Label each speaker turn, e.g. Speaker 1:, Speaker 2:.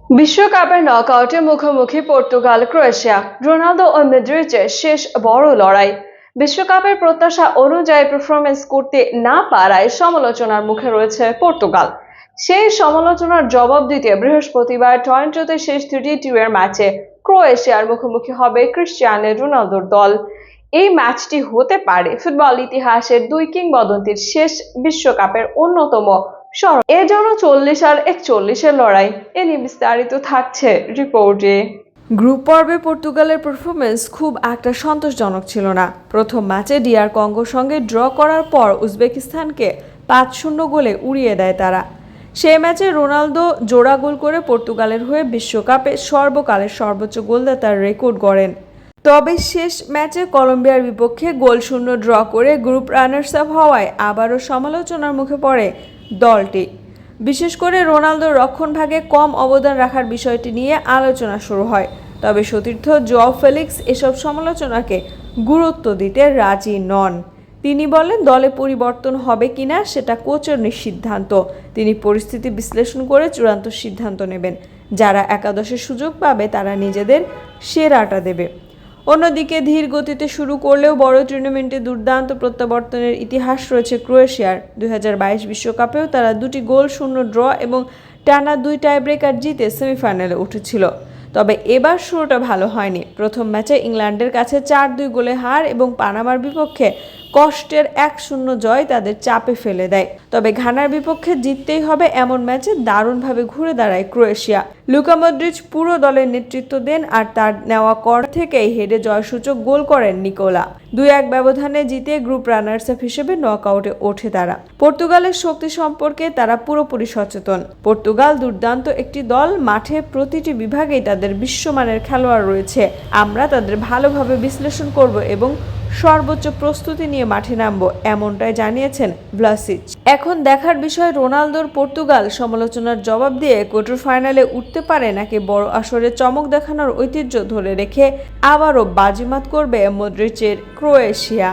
Speaker 1: বিশ্বকাপের নকআউটে মুখোমুখি Portugal Croatia. Ronaldo ও মডরিচের শেষ বড় লড়াই। বিশ্বকাপের প্রত্যাশা অনুযায়ী পারফরমেন্স করতে না পারায় সমালোচনার মুখে রয়েছে পর্তুগাল। সেই সমালোচনার জবাব দিতে বৃহস্পতিবার টরন্টোতে শেষ টি-20 এর ম্যাচে ক্রোয়েশিয়ার মুখোমুখি হবে ক্রিস্টিয়ানো রোনালদোর দল। এই ম্যাচটি হতে পারে ফুটবল ইতিহাসের দুই কিংবদন্তির শেষ বিশ্বকাপের অন্যতম স্মরণ। এ যেন 40 আর 41-এর লড়াই। এ নিয়ে বিস্তারিত থাকছে রিপোর্টে।
Speaker 2: গ্রুপ পর্বে পর্তুগালের পারফরমেন্স খুব একটা সন্তোষজনক ছিল না। প্রথম ম্যাচে ডিআর কঙ্গোর সঙ্গে ড্র করার পর উজবেকিস্তানকে 5-0 গোলে উড়িয়ে দেয় তারা। সেই ম্যাচে রোনালদো জোড়া গোল করে পর্তুগালের হয়ে বিশ্বকাপে সর্বকালের সর্বোচ্চ গোলদাতার রেকর্ড গড়েন। তবে শেষ ম্যাচে কলম্বিয়ার বিপক্ষে গোলশূন্য ড্র করে গ্রুপ রানার্স আপ হওয়ায় আবারও সমালোচনার মুখে পড়ে দলটি। বিশেষ করে রোনালদোর রক্ষণভাগে কম অবদান রাখার বিষয়টি নিয়ে আলোচনা শুরু হয়। তবে সতীর্থ জোয়াও ফেলিক্স এসব সমালোচনাকে গুরুত্ব দিতে রাজি নন। তিনি বলেন, দলে পরিবর্তন হবে কিনা সেটা কোচের সিদ্ধান্ত। তিনি পরিস্থিতি বিশ্লেষণ করে চূড়ান্ত সিদ্ধান্ত নেবেন। যারা একাদশে সুযোগ পাবে তারা নিজেদের সেরাটা দেবে। অন্যদিকে ধীর গতিতে শুরু করলেও বড় টুর্নামেন্টে দুর্দান্ত প্রত্যাবর্তনের ইতিহাস রয়েছে ক্রোয়েশিয়ার। 2022 বিশ্বকাপেও তারা 2 গোল শূন্য ড্র এবং টানা 2 টাইব্রেকার জিতে সেমিফাইনালে উঠেছিল। তবে এবার শুরুটা ভালো হয়নি। প্রথম ম্যাচে ইংল্যান্ডের কাছে 4-2 গোলে হার এবং পানামার বিপক্ষে কষ্টের 1-0 জয় তাদের চাপে ফেলে দেয়। তবে ঘানার বিপক্ষে জিততেই হবে এমন ম্যাচে দারুণভাবে ঘুরে দাঁড়ায় ক্রোয়েশিয়া। লুকা মডরিচ পুরো দলের নেতৃত্ব দেন আর তার নেওয়া কর্নার থেকেই হেডে জয়সূচক গোল করেন নিকোলা। 2-1 ব্যবধানে জিতে গ্রুপ রানার্স আপ হিসেবে নকআউটে ওঠে তারা। পর্তুগালের শক্তি সম্পর্কে তারা পুরোপুরি সচেতন। পর্তুগাল দুর্দান্ত একটি দল, মাঠে প্রতিটি বিভাগেই তাদের বিশ্বমানের খেলোয়াড় রয়েছে। আমরা তাদের ভালোভাবে বিশ্লেষণ করব এবং সর্বোচ্চ প্রস্তুতি নিয়ে মাঠে নামবো, এমনটাই জানিয়েছেন ভ্লাসিচ। এখন দেখার বিষয় রোনালদোর পর্তুগাল সমালোচনার জবাব দিয়ে কোয়ার্টার ফাইনালে উঠতে পারে নাকি বড় আসরে চমক দেখানোর ঐতিহ্য ধরে রেখে আবারও বাজিমাত করবে মডরিচের ক্রোয়েশিয়া।